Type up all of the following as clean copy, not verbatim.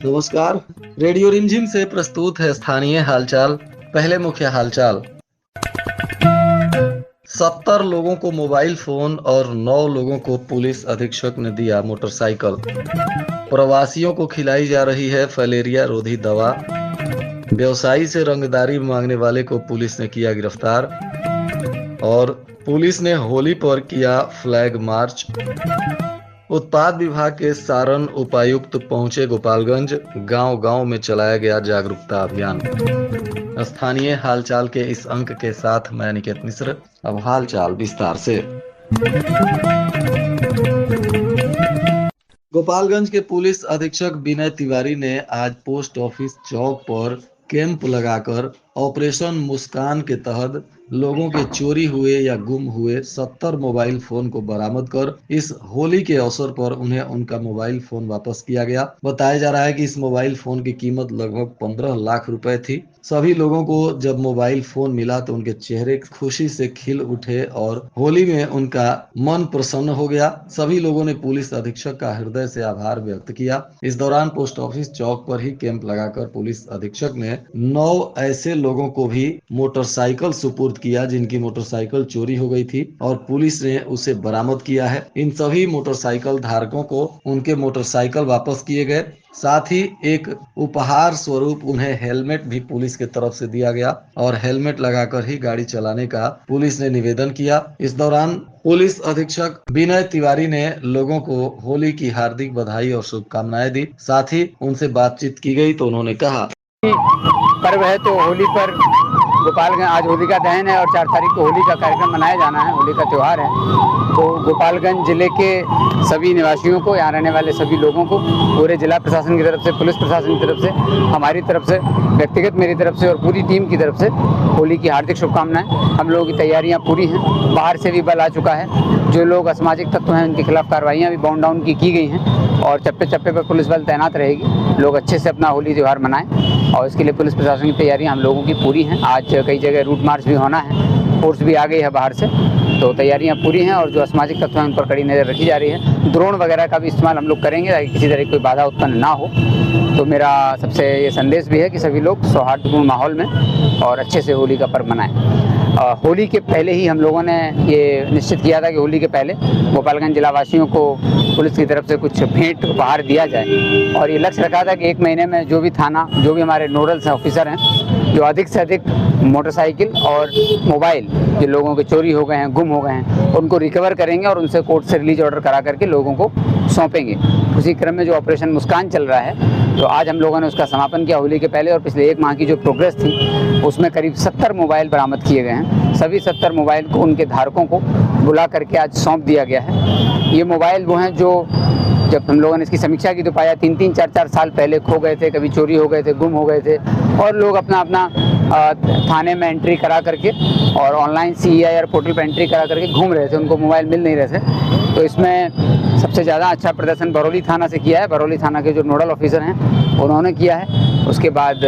नमस्कार। रेडियो रिमझिम से प्रस्तुत है स्थानीय हालचाल। पहले मुख्य हालचाल। 70 लोगों को मोबाइल फोन और 9 लोगों को पुलिस अधीक्षक ने दिया मोटरसाइकिल। प्रवासियों को खिलाई जा रही है फलेरिया रोधी दवा। व्यवसायी से रंगदारी मांगने वाले को पुलिस ने किया गिरफ्तार। और पुलिस ने होली पर किया फ्लैग मार्च। उत्पाद विभाग के सारण उपायुक्त पहुंचे गोपालगंज। गांव-गांव में चलाया गया जागरूकता अभियान। स्थानीय हालचाल के इस अंक के साथ मैं निकेत मिश्र। अब हालचाल विस्तार से। गोपालगंज के पुलिस अधीक्षक विनय तिवारी ने आज पोस्ट ऑफिस चौक पर कैंप लगाकर ऑपरेशन मुस्कान के तहत लोगों के चोरी हुए या गुम हुए 70 मोबाइल फोन को बरामद कर इस होली के अवसर पर उन्हें उनका मोबाइल फोन वापस किया गया। बताया जा रहा है कि इस मोबाइल फोन की कीमत लगभग 15 लाख रुपए थी। सभी लोगों को जब मोबाइल फोन मिला तो उनके चेहरे खुशी से खिल उठे और होली में उनका मन प्रसन्न हो गया। सभी लोगों ने पुलिस अधीक्षक का हृदय से आभार व्यक्त किया। इस दौरान पोस्ट ऑफिस चौक पर ही कैंप लगाकर पुलिस अधीक्षक ने 9 ऐसे लोगों को भी मोटरसाइकिल सुपुर्द किया जिनकी मोटरसाइकिल चोरी हो गई थी और पुलिस ने उसे बरामद किया है। इन सभी मोटरसाइकिल धारकों को उनके मोटरसाइकिल वापस किए गए। साथ ही एक उपहार स्वरूप उन्हें हेलमेट भी पुलिस के तरफ से दिया गया और हेलमेट लगाकर ही गाड़ी चलाने का पुलिस ने निवेदन किया। इस दौरान पुलिस अधीक्षक विनय तिवारी ने लोगों को होली की हार्दिक बधाई और शुभकामनाएं दी। साथ ही उनसे बातचीत की गई तो उन्होंने कहा, पर्व है तो होली पर गोपालगंज आज होलिका दहन है और 4 तारीख को होली का कार्यक्रम मनाया जाना है। होली का त्यौहार है तो गोपालगंज जिले के सभी निवासियों को, यहाँ रहने वाले सभी लोगों को पूरे जिला प्रशासन की तरफ से, पुलिस प्रशासन की तरफ से, हमारी तरफ से, व्यक्तिगत मेरी तरफ से और पूरी टीम की तरफ से होली की हार्दिक शुभकामनाएं। हम लोगों की तैयारियां पूरी हैं। बाहर से भी बल आ चुका है। जो लोग असामाजिक तत्व हैं उनके खिलाफ कार्रवाइयाँ भी बाउंड डाउन की गई हैं और चप्पे चप्पे पर पुलिस बल तैनात रहेगी। लोग अच्छे से अपना होली त्यौहार मनाएं और इसके लिए पुलिस प्रशासन की तैयारियां हम लोगों की पूरी हैं। आज कई जगह रूट मार्च भी होना है, फोर्स भी आ गई है बाहर से, तो तैयारियां पूरी हैं और जो असामाजिक तत्व हैं उन पर कड़ी नज़र रखी जा रही है। ड्रोन वगैरह का भी इस्तेमाल हम लोग करेंगे ताकि किसी तरह की कोई बाधा उत्पन्न ना हो। तो मेरा सबसे ये संदेश भी है कि सभी लोग सौहार्दपूर्ण माहौल में और अच्छे से होली का पर्व मनाएं। होली के पहले ही हम लोगों ने ये निश्चित किया था कि होली के पहले गोपालगंज जिला वासियों को पुलिस की तरफ से कुछ भेंट उपहार दिया जाए और ये लक्ष्य रखा था कि 1 महीने में जो भी थाना, जो भी हमारे नोडल ऑफिसर हैं, जो अधिक से अधिक मोटरसाइकिल और मोबाइल जो लोगों के चोरी हो गए हैं, गुम हो गए हैं, उनको रिकवर करेंगे और उनसे कोर्ट से रिलीज ऑर्डर करा करके लोगों को सौंपेंगे। उसी क्रम में जो ऑपरेशन मुस्कान चल रहा है तो आज हम लोगों ने उसका समापन किया होली के पहले और पिछले 1 माह की जो प्रोग्रेस थी उसमें करीब 70 मोबाइल बरामद किए गए हैं। सभी 70 मोबाइल को उनके धारकों को बुला करके आज सौंप दिया गया है। ये मोबाइल वो हैं जो जब हम लोगों ने इसकी समीक्षा की तो पाया 3-3, 4-4 साल पहले खो गए थे, कभी चोरी हो गए थे, गुम हो गए थे और लोग अपना थाने में एंट्री करा करके और ऑनलाइन CEIR पोर्टल पर एंट्री करा करके घूम रहे थे, उनको मोबाइल मिल नहीं रहे थे। तो इसमें सबसे ज़्यादा अच्छा प्रदर्शन बरौली थाना से किया है। बरौली थाना के जो नोडल ऑफिसर हैं उन्होंने किया है। उसके बाद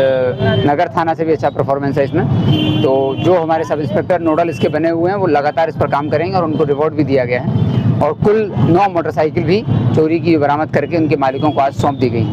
नगर थाना से भी अच्छा परफॉर्मेंस है इसमें। तो जो हमारे सब इंस्पेक्टर नोडल इसके बने हुए हैं वो लगातार इस पर काम करेंगे और उनको रिवॉर्ड भी दिया गया है और कुल 9 मोटरसाइकिल भी चोरी की बरामद करके उनके मालिकों को आज सौंप दी गई।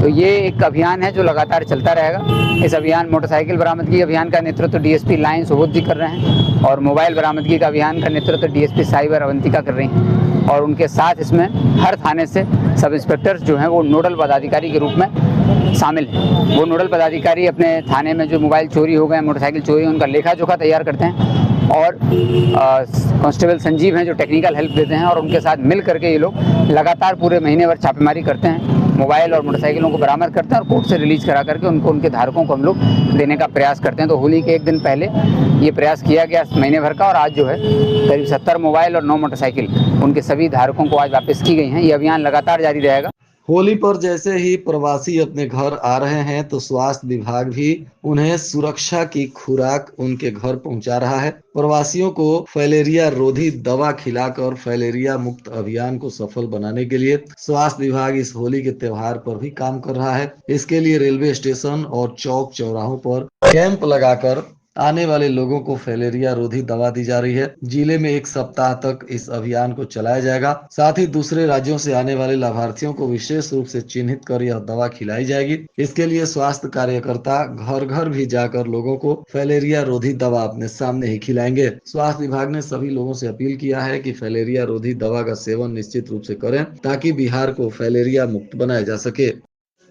तो ये एक अभियान है जो लगातार चलता रहेगा। इस अभियान मोटरसाइकिल बरामदगी अभियान का नेतृत्व DSP लाइन सुबोध जी कर रहे हैं और मोबाइल बरामदगी का अभियान का नेतृत्व DSP साइबर अवंतिका कर रही हैं और उनके साथ इसमें हर थाने से सब इंस्पेक्टर्स जो हैं वो नोडल पदाधिकारी के रूप में शामिल हैं। वो नोडल पदाधिकारी अपने थाने में जो मोबाइल चोरी हो गए, मोटरसाइकिल चोरी, उनका लेखा जोखा तैयार करते हैं और कांस्टेबल संजीव हैं जो टेक्निकल हेल्प देते हैं और उनके साथ मिल करके ये लोग लगातार पूरे महीने भर छापेमारी करते हैं, मोबाइल और मोटरसाइकिलों को बरामद करते हैं और कोर्ट से रिलीज करा करके उनको, उनके धारकों को हम लोग देने का प्रयास करते हैं। तो होली के 1 दिन पहले ये प्रयास किया गया महीने भर का और आज जो है करीब 70 मोबाइल और 9 मोटरसाइकिल उनके सभी धारकों को आज वापस की गई हैं। ये अभियान लगातार जारी रहेगा। होली पर जैसे ही प्रवासी अपने घर आ रहे हैं तो स्वास्थ्य विभाग भी उन्हें सुरक्षा की खुराक उनके घर पहुंचा रहा है। प्रवासियों को फैलेरिया रोधी दवा खिलाकर फैलेरिया मुक्त अभियान को सफल बनाने के लिए स्वास्थ्य विभाग इस होली के त्योहार पर भी काम कर रहा है। इसके लिए रेलवे स्टेशन और चौक चौराहों पर कैंप लगाकर आने वाले लोगों को फैलेरिया रोधी दवा दी जा रही है। जिले में 1 सप्ताह तक इस अभियान को चलाया जाएगा। साथ ही दूसरे राज्यों से आने वाले लाभार्थियों को विशेष रूप से चिन्हित कर यह दवा खिलाई जाएगी। इसके लिए स्वास्थ्य कार्यकर्ता घर घर भी जाकर लोगों को फैलेरिया रोधी दवा अपने सामने ही खिलाएंगे। स्वास्थ्य विभाग ने सभी लोगों से अपील किया है कि फैलेरिया रोधी दवा का सेवन निश्चित रूप से करें ताकि बिहार को फैलेरिया मुक्त बनाया जा सके।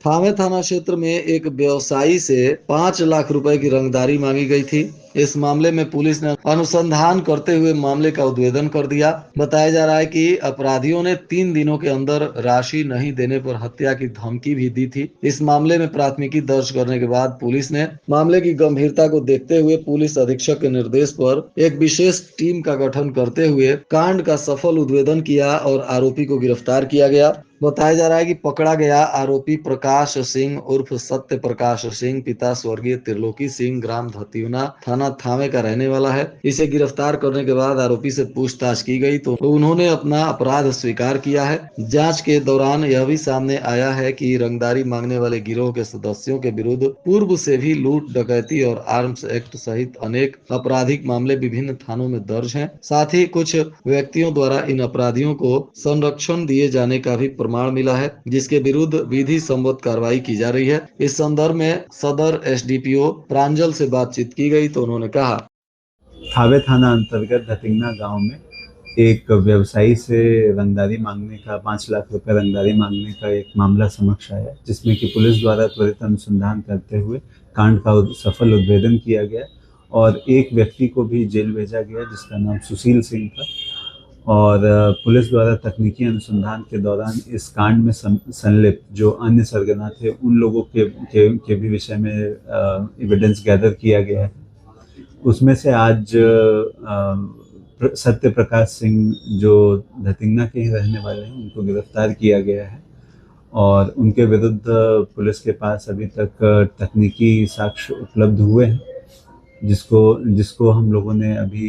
थावे थाना क्षेत्र में एक व्यवसायी से 5 लाख रुपए की रंगदारी मांगी गई थी। इस मामले में पुलिस ने अनुसंधान करते हुए मामले का उद्भेदन कर दिया। बताया जा रहा है कि अपराधियों ने 3 दिनों के अंदर राशि नहीं देने पर हत्या की धमकी भी दी थी। इस मामले में प्राथमिकी दर्ज करने के बाद पुलिस ने मामले की गंभीरता को देखते हुए पुलिस अधीक्षक के निर्देश पर एक विशेष टीम का गठन करते हुए कांड का सफल उद्भेदन किया और आरोपी को गिरफ्तार किया गया। बताया जा रहा है कि पकड़ा गया आरोपी प्रकाश सिंह उर्फ सत्य प्रकाश सिंह पिता स्वर्गीय त्रिलोकी सिंह ग्राम धतिवना थाना थावे का रहने वाला है। इसे गिरफ्तार करने के बाद आरोपी से पूछताछ की गई तो उन्होंने अपना अपराध स्वीकार किया है। जांच के दौरान यह भी सामने आया है कि रंगदारी मांगने वाले गिरोह के सदस्यों के विरुद्ध पूर्व से भी लूट डकैती और आर्म्स एक्ट सहित अनेक आपराधिक मामले विभिन्न थानों में दर्ज हैं। साथ ही कुछ व्यक्तियों द्वारा इन अपराधियों को संरक्षण दिए जाने का भी प्रमाण मिला है, जिसके विरुद्ध विधि सम्मत कार्रवाई की जा रही है। इस संदर्भ में सदर एसडीपीओ प्रांजल से बातचीत की गई तो उन्होंने कहा, थावे थाना अंतर्गत धतिंगना गांव में एक व्यवसायी से रंगदारी मांगने का 5 लाख रुपए रंगदारी मांगने का एक मामला समक्ष आया, जिसमें कि पुलिस द्वारा त्वरित अनुसंधान करते हुए कांड का सफल उद्भेदन किया गया और एक व्यक्ति को भी जेल भेजा गया जिसका नाम सुशील सिंह था। और पुलिस द्वारा तकनीकी अनुसंधान के दौरान इस कांड में संलिप्त जो अन्य सरगना थे उन लोगों के भी विषय में एविडेंस गैदर किया गया है। उसमें से आज सत्य प्रकाश सिंह जो धतिंगना के ही रहने वाले हैं उनको गिरफ्तार किया गया है और उनके विरुद्ध पुलिस के पास अभी तक तकनीकी साक्ष्य उपलब्ध हुए हैं, जिसको हम लोगों ने अभी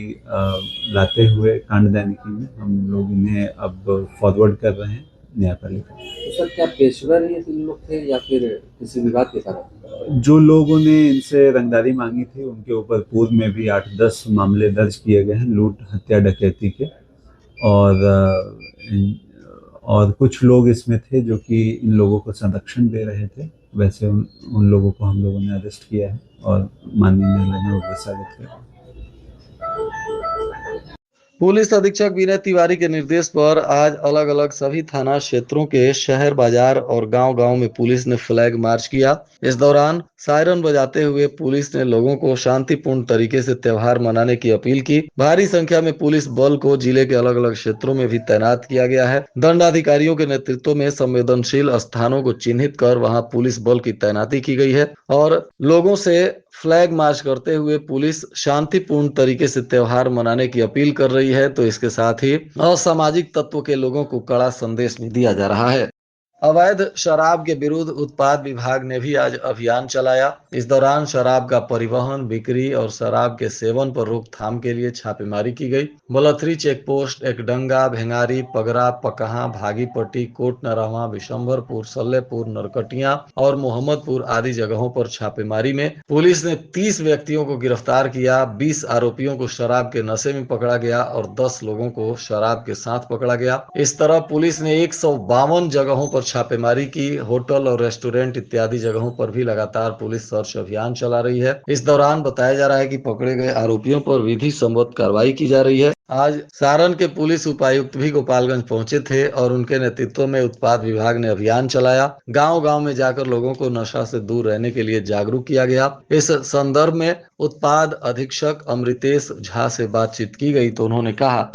लाते हुए कांड दैनिकी में हम लोग इन्हें अब फॉरवर्ड कर रहे हैं न्यायपालिका। तो सर क्या पेशेवर ये 3 लोग थे या फिर किसी विवाद के कारण? जो लोगों ने इनसे रंगदारी मांगी थी उनके ऊपर पूर्व में भी 8-10 मामले दर्ज किए गए हैं लूट हत्या डकैती के और कुछ लोग इसमें थे जो कि इन लोगों को संरक्षण दे रहे थे। वैसे उन लोगों को हम लोगों ने अरेस्ट किया है और माननीय न्यायालय में उपस्थापित किया। पुलिस अधीक्षक विनय तिवारी के निर्देश पर आज अलग अलग सभी थाना क्षेत्रों के शहर बाजार और गांव-गांव में पुलिस ने फ्लैग मार्च किया। इस दौरान सायरन बजाते हुए पुलिस ने लोगों को शांतिपूर्ण तरीके से त्योहार मनाने की अपील की। भारी संख्या में पुलिस बल को जिले के अलग अलग क्षेत्रों में भी तैनात किया गया है। दंडाधिकारियों के नेतृत्व में संवेदनशील स्थानों को चिन्हित कर वहां पुलिस बल की तैनाती की गई है और लोगों से फ्लैग मार्च करते हुए पुलिस शांतिपूर्ण तरीके से त्योहार मनाने की अपील कर रही है। तो इसके साथ ही असामाजिक तत्व के लोगों को कड़ा संदेश भी दिया जा रहा है। अवैध शराब के विरुद्ध उत्पाद विभाग ने भी आज अभियान चलाया। इस दौरान शराब का परिवहन, बिक्री और शराब के सेवन पर रोकथाम के लिए छापेमारी की गई। बलथरी चेक पोस्ट, एकडंगा, भेंगारी, पगरा, पकहा, भागीपट्टी, कोट नरहवा, विशंभरपुर, सल्लेपुर, नरकटिया और मोहम्मदपुर आदि जगहों पर छापेमारी में पुलिस ने 30 व्यक्तियों को गिरफ्तार किया। 20 आरोपियों को शराब के नशे में पकड़ा गया और 10 लोगों को शराब के साथ पकड़ा गया। इस तरह पुलिस ने 152 जगहों पर छापेमारी की। होटल और रेस्टोरेंट इत्यादि जगहों पर भी लगातार पुलिस सर्च अभियान चला रही है। इस दौरान बताया जा रहा है कि पकड़े गए आरोपियों पर विधि सम्मत कार्रवाई की जा रही है। आज सारण के पुलिस उपायुक्त भी गोपालगंज पहुंचे थे और उनके नेतृत्व में उत्पाद विभाग ने अभियान चलाया। गांव-गांव में जाकर लोगों को नशा से दूर रहने के लिए जागरूक किया गया। इस संदर्भ में उत्पाद अधीक्षक अमृतेश झा से बातचीत की गई तो उन्होंने कहा,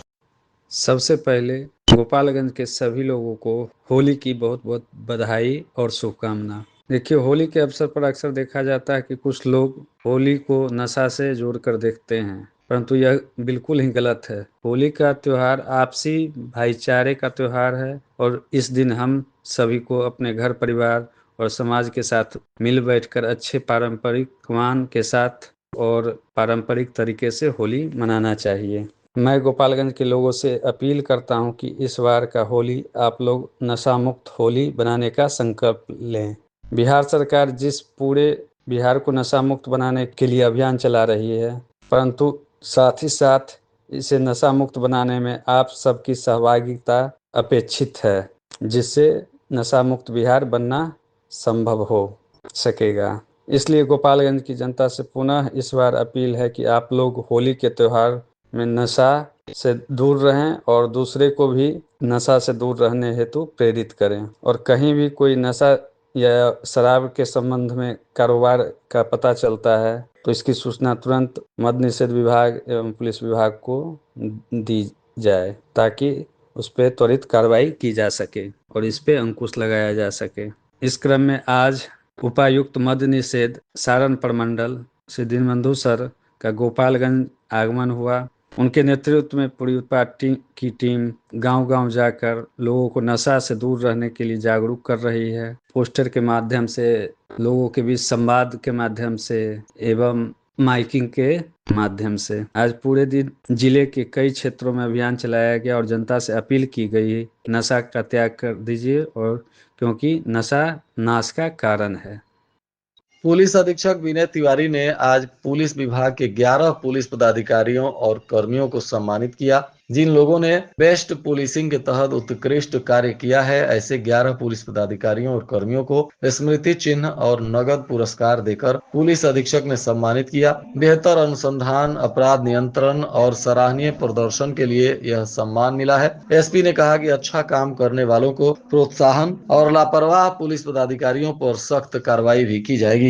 सबसे पहले गोपालगंज के सभी लोगों को होली की बहुत बहुत बधाई और शुभकामना। देखिए, होली के अवसर पर अक्सर देखा जाता है कि कुछ लोग होली को नशा से जोड़कर देखते हैं, परंतु यह बिल्कुल ही गलत है। होली का त्यौहार आपसी भाईचारे का त्यौहार है और इस दिन हम सभी को अपने घर परिवार और समाज के साथ मिल बैठकर अच्छे पारंपरिक पकवान के साथ और पारंपरिक तरीके से होली मनाना चाहिए। मैं गोपालगंज के लोगों से अपील करता हूं कि इस बार का होली आप लोग नशा मुक्त होली बनाने का संकल्प लें। बिहार सरकार जिस पूरे बिहार को नशा मुक्त बनाने के लिए अभियान चला रही है, परंतु साथ ही साथ इसे नशा मुक्त बनाने में आप सबकी सहभागिता अपेक्षित है, जिससे नशा मुक्त बिहार बनना संभव हो सकेगा। इसलिए गोपालगंज की जनता से पुनः इस बार अपील है कि आप लोग होली के त्यौहार में नशा से दूर रहें और दूसरे को भी नशा से दूर रहने हेतु प्रेरित करें। और कहीं भी कोई नशा या शराब के संबंध में कारोबार का पता चलता है तो इसकी सूचना तुरंत मद्य निषेध विभाग एवं पुलिस विभाग को दी जाए, ताकि उस पर त्वरित कार्रवाई की जा सके और इस पे अंकुश लगाया जा सके। इस क्रम में आज उपायुक्त मद्य निषेध सारण प्रमंडल श्री दीनबंधु सर का गोपालगंज आगमन हुआ। उनके नेतृत्व में पूरी पार्टी की टीम गांव-गांव जाकर लोगों को नशा से दूर रहने के लिए जागरूक कर रही है। पोस्टर के माध्यम से, लोगों के बीच संवाद के माध्यम से एवं माइकिंग के माध्यम से आज पूरे दिन जिले के कई क्षेत्रों में अभियान चलाया गया और जनता से अपील की गई, नशा का त्याग कर दीजिए, और क्योंकि नशा नाश का कारण है। पुलिस अधीक्षक विनय तिवारी ने आज पुलिस विभाग के 11 पुलिस पदाधिकारियों और कर्मियों को सम्मानित किया। जिन लोगों ने बेस्ट पुलिसिंग के तहत उत्कृष्ट कार्य किया है, ऐसे 11 पुलिस पदाधिकारियों और कर्मियों को स्मृति चिन्ह और नगद पुरस्कार देकर पुलिस अधीक्षक ने सम्मानित किया। बेहतर अनुसंधान, अपराध नियंत्रण और सराहनीय प्रदर्शन के लिए यह सम्मान मिला है। एसपी ने कहा कि अच्छा काम करने वालों को प्रोत्साहन और लापरवाह पुलिस पदाधिकारियों पर सख्त कार्रवाई भी की जाएगी।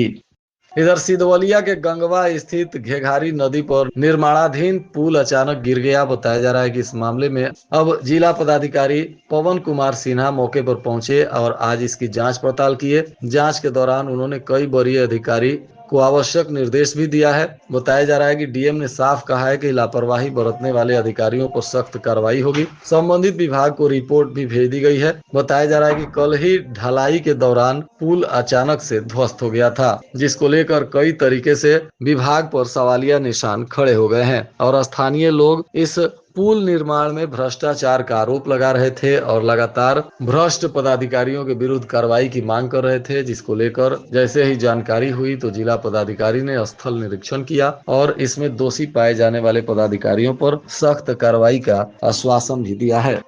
इधर सिधवलिया के गंगवा स्थित घेघारी नदी पर निर्माणाधीन पुल अचानक गिर गया। बताया जा रहा है कि इस मामले में अब जिला पदाधिकारी पवन कुमार सिन्हा मौके पर पहुंचे और आज इसकी जांच पड़ताल किए। जांच के दौरान उन्होंने कई वरीय अधिकारी को आवश्यक निर्देश भी दिया है। बताया जा रहा है कि डीएम ने साफ कहा है कि लापरवाही बरतने वाले अधिकारियों पर सख्त कार्रवाई होगी। संबंधित विभाग को रिपोर्ट भी भेज दी गई है। बताया जा रहा है कि कल ही ढलाई के दौरान पुल अचानक से ध्वस्त हो गया था, जिसको लेकर कई तरीके से विभाग पर सवालिया निशान खड़े हो गए हैं और स्थानीय लोग इस पुल निर्माण में भ्रष्टाचार का आरोप लगा रहे थे और लगातार भ्रष्ट पदाधिकारियों के विरुद्ध कार्रवाई की मांग कर रहे थे, जिसको लेकर जैसे ही जानकारी हुई तो जिला पदाधिकारी ने स्थल निरीक्षण किया और इसमें दोषी पाए जाने वाले पदाधिकारियों पर सख्त कार्रवाई का आश्वासन भी दिया है।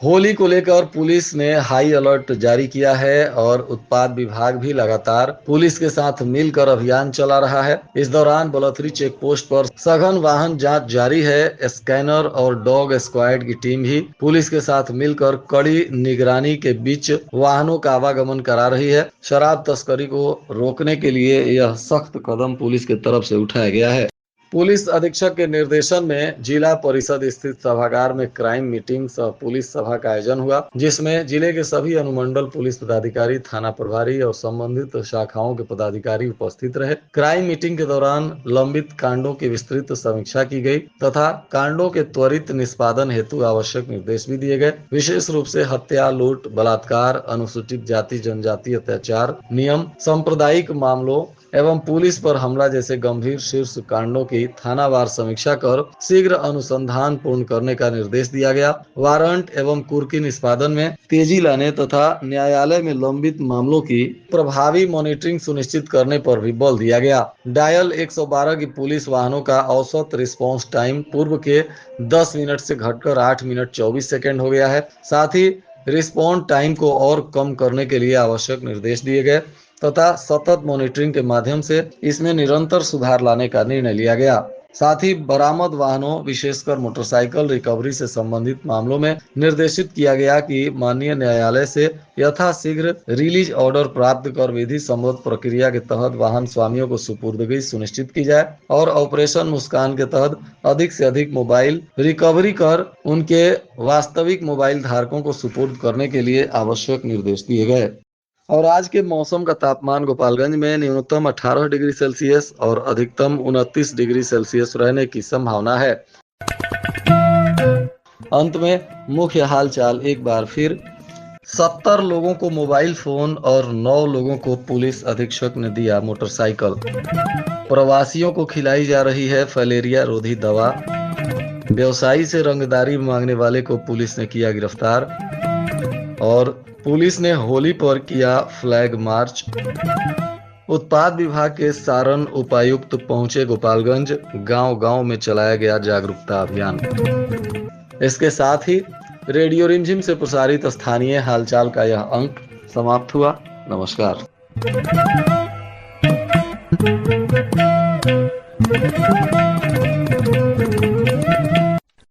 होली को लेकर पुलिस ने हाई अलर्ट जारी किया है और उत्पाद विभाग भी लगातार पुलिस के साथ मिलकर अभियान चला रहा है। इस दौरान बलथरी चेक पोस्ट पर सघन वाहन जांच जारी है। स्कैनर और डॉग स्क्वाड की टीम भी पुलिस के साथ मिलकर कड़ी निगरानी के बीच वाहनों का आवागमन करा रही है। शराब तस्करी को रोकने के लिए यह सख्त कदम पुलिस की तरफ से उठाया गया है। पुलिस अधीक्षक के निर्देशन में जिला परिषद स्थित सभागार में क्राइम मीटिंग सह पुलिस सभा का आयोजन हुआ, जिसमें जिले के सभी अनुमंडल पुलिस पदाधिकारी, थाना प्रभारी और संबंधित शाखाओं के पदाधिकारी उपस्थित रहे। क्राइम मीटिंग के दौरान लंबित कांडों की विस्तृत समीक्षा की गई तथा कांडों के त्वरित निष्पादन हेतु आवश्यक निर्देश भी दिए गए। विशेष रूप से हत्या, लूट, बलात्कार, अनुसूचित जाति जनजाति अत्याचार, नियम, सांप्रदायिक मामलों एवं पुलिस पर हमला जैसे गंभीर शीर्ष कांडों की थानावार समीक्षा कर शीघ्र अनुसंधान पूर्ण करने का निर्देश दिया गया। वारंट एवं कुर्की निष्पादन में तेजी लाने तथा न्यायालय में लंबित मामलों की प्रभावी मॉनिटरिंग सुनिश्चित करने पर भी बल दिया गया। डायल 112 की पुलिस वाहनों का औसत रिस्पांस टाइम पूर्व के 10 मिनट से घटकर 8 मिनट 24 सेकेंड हो गया है। साथ ही रिस्पॉन्ड टाइम को और कम करने के लिए आवश्यक निर्देश दिए गए तथा सतत मॉनिटरिंग के माध्यम से इसमें निरंतर सुधार लाने का निर्णय लिया गया। साथ ही बरामद वाहनों, विशेषकर मोटरसाइकिल रिकवरी से संबंधित मामलों में निर्देशित किया गया कि माननीय न्यायालय से यथाशीघ्र रिलीज ऑर्डर प्राप्त कर विधि सम्मत प्रक्रिया के तहत वाहन स्वामियों को सुपुर्दगी सुनिश्चित की जाए और ऑपरेशन मुस्कान के तहत अधिक से अधिक मोबाइल रिकवरी कर उनके वास्तविक मोबाइल धारकों को सुपुर्द करने के लिए आवश्यक निर्देश दिए गए। और आज के मौसम का तापमान गोपालगंज में न्यूनतम 18 डिग्री सेल्सियस और अधिकतम 29 डिग्री सेल्सियस रहने की संभावना है। अंत में मुख्य हालचाल एक बार फिर। 70 लोगों को मोबाइल फोन और 9 लोगों को पुलिस अधीक्षक ने दिया मोटरसाइकिल। प्रवासियों को खिलाई जा रही है फलेरिया रोधी दवा। व्यवसायी से रंगदारी मांगने वाले को पुलिस ने किया गिरफ्तार। और पुलिस ने होली पर किया फ्लैग मार्च। उत्पाद विभाग के सारण उपायुक्त पहुंचे गोपालगंज, गांव-गांव में चलाया गया जागरूकता अभियान। इसके साथ ही रेडियो रिमझिम से प्रसारित स्थानीय हालचाल का यह अंक समाप्त हुआ। नमस्कार।